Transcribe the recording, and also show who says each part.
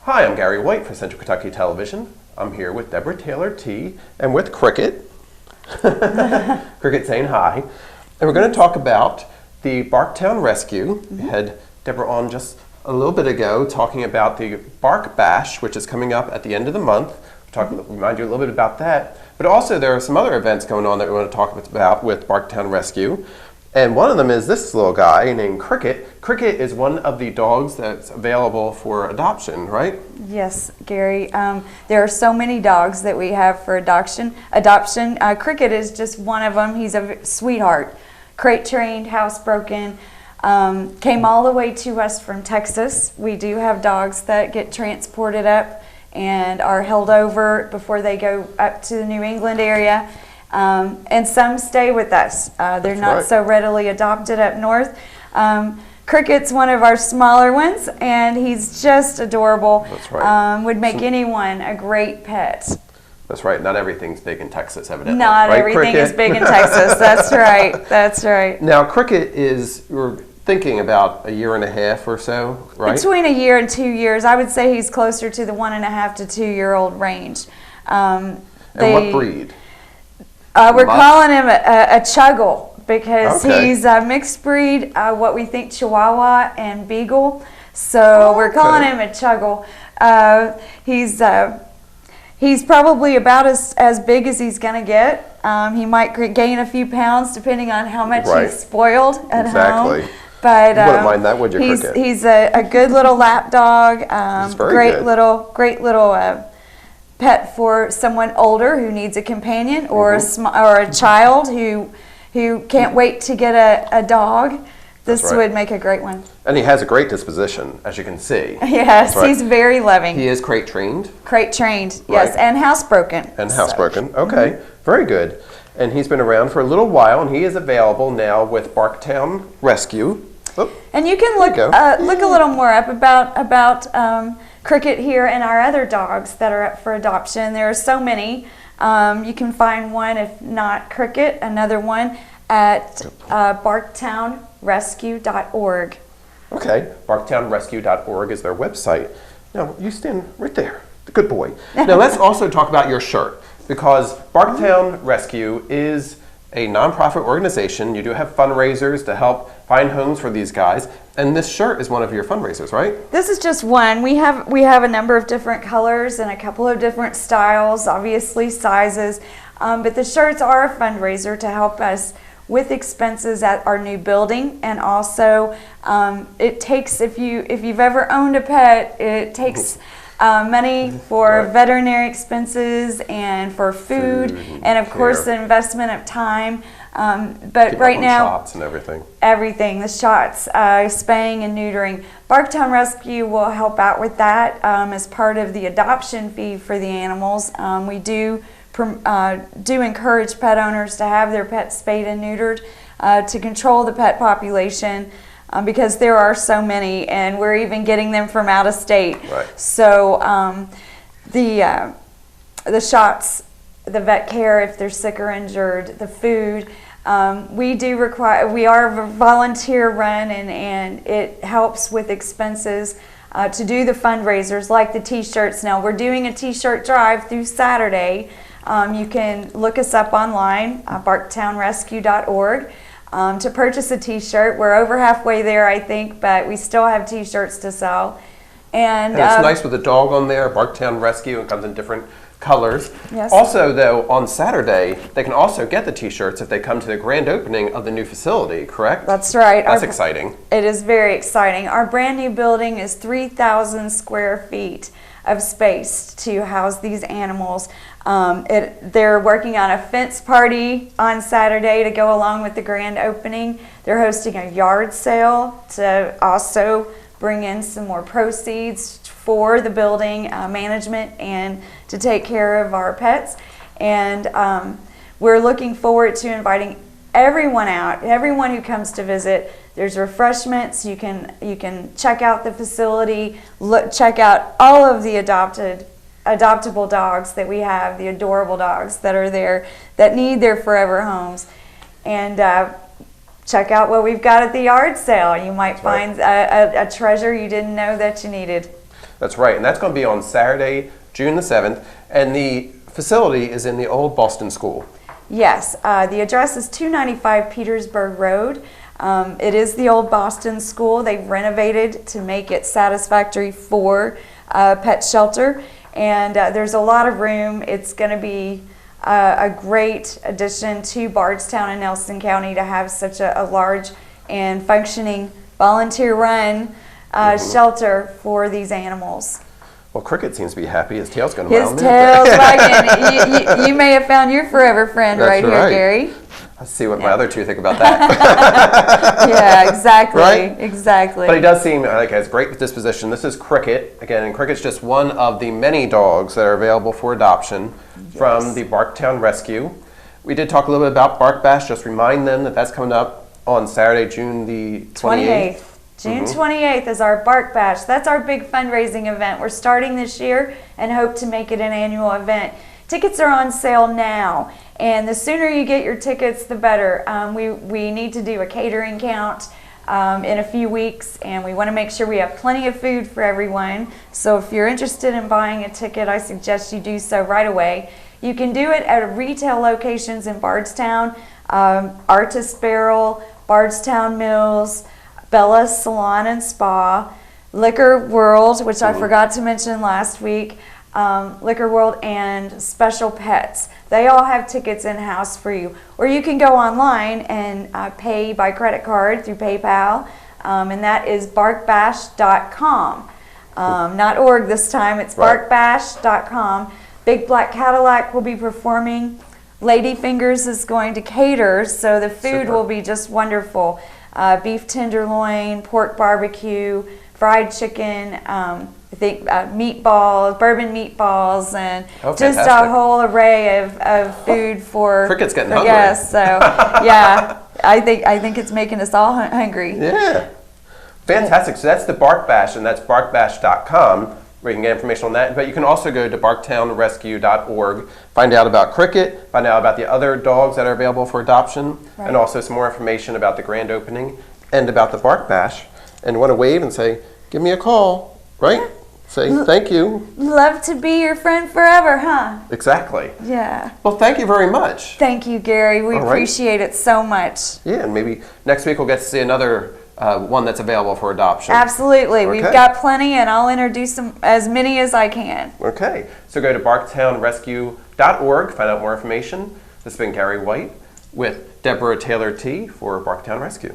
Speaker 1: Hi, I'm Gary White for Central Kentucky Television. I'm here with Deborah Taylor T. and with Cricket. Cricket saying hi. And we're going to talk about the Barktown rescue. We had Deborah on just a little bit ago talking about the Bark Bash, which is coming up at the end of the month. We'll remind you a little bit about that. But also there are some other events going on that we want to talk about with Barktown Rescue. And one of them is this little guy named Cricket. Cricket is one of the dogs that's available for adoption, right?
Speaker 2: Yes, Gary. There are so many dogs that we have for adoption. Cricket is just one of them. He's a sweetheart. Crate trained, housebroken. Came all the way to us from Texas. We do have dogs that get transported up and are held over before they go up to the New England area. And some stay with us. They're not so readily adopted up north. Cricket's one of our smaller ones, and he's just adorable.
Speaker 1: That's right.
Speaker 2: Would make anyone a great pet.
Speaker 1: That's right. Not everything's big in Texas, evidently.
Speaker 2: Not
Speaker 1: right,
Speaker 2: everything
Speaker 1: Cricket?
Speaker 2: is big in Texas. That's right. That's right.
Speaker 1: Now, Cricket is, we're thinking about a year and a half or so, right?
Speaker 2: Between a year and 2 years. I would say he's closer to the 1.5 to 2 year old range.
Speaker 1: And what breed?
Speaker 2: We're calling him a chuggle because
Speaker 1: Okay.
Speaker 2: he's a mixed breed, what we think Chihuahua and Beagle. So we're calling him a chuggle. He's probably about as big as he's going to get. He might gain a few pounds depending on how much he's spoiled at home. But
Speaker 1: you wouldn't mind that, would you, Cricket?
Speaker 2: He's a good little lap dog. Great little pet for someone older who needs a companion, or a child who can't wait to get a dog. This would make a great one.
Speaker 1: And he has a great disposition, as you can see.
Speaker 2: Yes, he's very loving.
Speaker 1: He is crate trained.
Speaker 2: Crate trained, yes, and housebroken.
Speaker 1: And housebroken, okay, very good. And he's been around for a little while, and he is available now with Barktown Rescue. Oh,
Speaker 2: and you can look a little more up about Cricket here and our other dogs that are up for adoption. There are so many. You can find one, if not Cricket, another one at barktownrescue.org.
Speaker 1: Okay, barktownrescue.org is their website. Now, you stand right there, the good boy. Now, let's also talk about your shirt, because Barktown Rescue is a nonprofit organization. You do have fundraisers to help find homes for these guys, and this shirt is one of your fundraisers, right?
Speaker 2: This is just one. We have a number of different colors and a couple of different styles, obviously sizes, but the shirts are a fundraiser to help us with expenses at our new building. And also it takes, if you've ever owned a pet, it takes money for veterinary expenses and for food and of course the investment of time. But right now,
Speaker 1: shots and everything,
Speaker 2: the shots, spaying and neutering. Barktown Rescue will help out with that as part of the adoption fee for the animals. We do encourage pet owners to have their pets spayed and neutered to control the pet population. Because there are so many, and we're even getting them from out of state.
Speaker 1: Right.
Speaker 2: So the shots, the vet care if they're sick or injured, the food, we are a volunteer run, and it helps with expenses to do the fundraisers like the t-shirts. Now we're doing a t-shirt drive through Saturday. You can look us up online, barktownrescue.org. To purchase a t-shirt. We're over halfway there, I think, but we still have t-shirts to sell. And
Speaker 1: it's nice with the dog on there, Barktown Rescue, and comes in different colors.
Speaker 2: Yes.
Speaker 1: Also, though, on Saturday, they can also get the t-shirts if they come to the grand opening of the new facility, correct?
Speaker 2: That's right.
Speaker 1: That's exciting.
Speaker 2: It is very exciting. Our brand new building is 3,000 square feet of space to house these animals. They're working on a fence party on Saturday to go along with the grand opening. They're hosting a yard sale to also bring in some more proceeds for the building management and to take care of our pets. And we're looking forward to inviting everyone out, everyone who comes to visit. There's refreshments. You can check out the facility, check out all of the adoptable dogs that we have, the adorable dogs that are there that need their forever homes, and check out what we've got at the yard sale. You might find a treasure you didn't know that you needed.
Speaker 1: That's right, and that's going to be on Saturday, June the 7th, and the facility is in the old Boston School.
Speaker 2: Yes, the address is 295 Petersburg Road. It is the old Boston School. They've renovated to make it satisfactory for pet shelter, and there's a lot of room. It's going to be a great addition to Barktown and Nelson County to have such a large and functioning volunteer-run shelter for these animals.
Speaker 1: Well, Cricket seems to be happy. His tail's going to
Speaker 2: His tail's wagging. You may have found your forever friend right here, Gary.
Speaker 1: Let's see what my other two think about that.
Speaker 2: Yeah, exactly.
Speaker 1: Right?
Speaker 2: Exactly.
Speaker 1: But he does seem like he has great disposition. This is Cricket, again, and Cricket's just one of the many dogs that are available for adoption from the Barktown Rescue. We did talk a little bit about Bark Bash. Just remind them that that's coming up on Saturday, June the 28th.
Speaker 2: June 28th is our Bark Bash. That's our big fundraising event. We're starting this year and hope to make it an annual event. Tickets are on sale now, and the sooner you get your tickets, the better. We need to do a catering count in a few weeks, and we want to make sure we have plenty of food for everyone. So if you're interested in buying a ticket, I suggest you do so right away. You can do it at retail locations in Bardstown, Artist Barrel, Bardstown Mills, Bella's Salon and Spa, Liquor World, which I forgot to mention last week, Liquor World, and Special Pets. They all have tickets in-house for you. Or you can go online and pay by credit card through PayPal, and that is barkbash.com. Not org this time, it's barkbash.com. Big Black Cadillac will be performing. Lady Fingers is going to cater, so the food will be just wonderful. Beef tenderloin, pork barbecue, fried chicken, I think meatballs, bourbon meatballs, and just a whole array of food for
Speaker 1: Cricket's getting hungry.
Speaker 2: Guests. So yeah, I think it's making us all hungry.
Speaker 1: Yeah, fantastic. So that's the Bark Bash, and that's barkbash.com. where you can get information on that. But you can also go to barktownrescue.org, find out about Cricket, find out about the other dogs that are available for adoption, and also some more information about the grand opening and about the Bark Bash. And want to wave and say, give me a call, right? Say thank you.
Speaker 2: Love to be your friend forever, huh?
Speaker 1: Exactly.
Speaker 2: Yeah.
Speaker 1: Well, thank you very much.
Speaker 2: Thank you, Gary. We appreciate it so much.
Speaker 1: Yeah, and maybe next week we'll get to see another one that's available for adoption.
Speaker 2: Absolutely. Okay. We've got plenty, and I'll introduce as many as I can.
Speaker 1: Okay. So go to barktownrescue.org, find out more information. This has been Gary White with Deborah Taylor T for Barktown Rescue.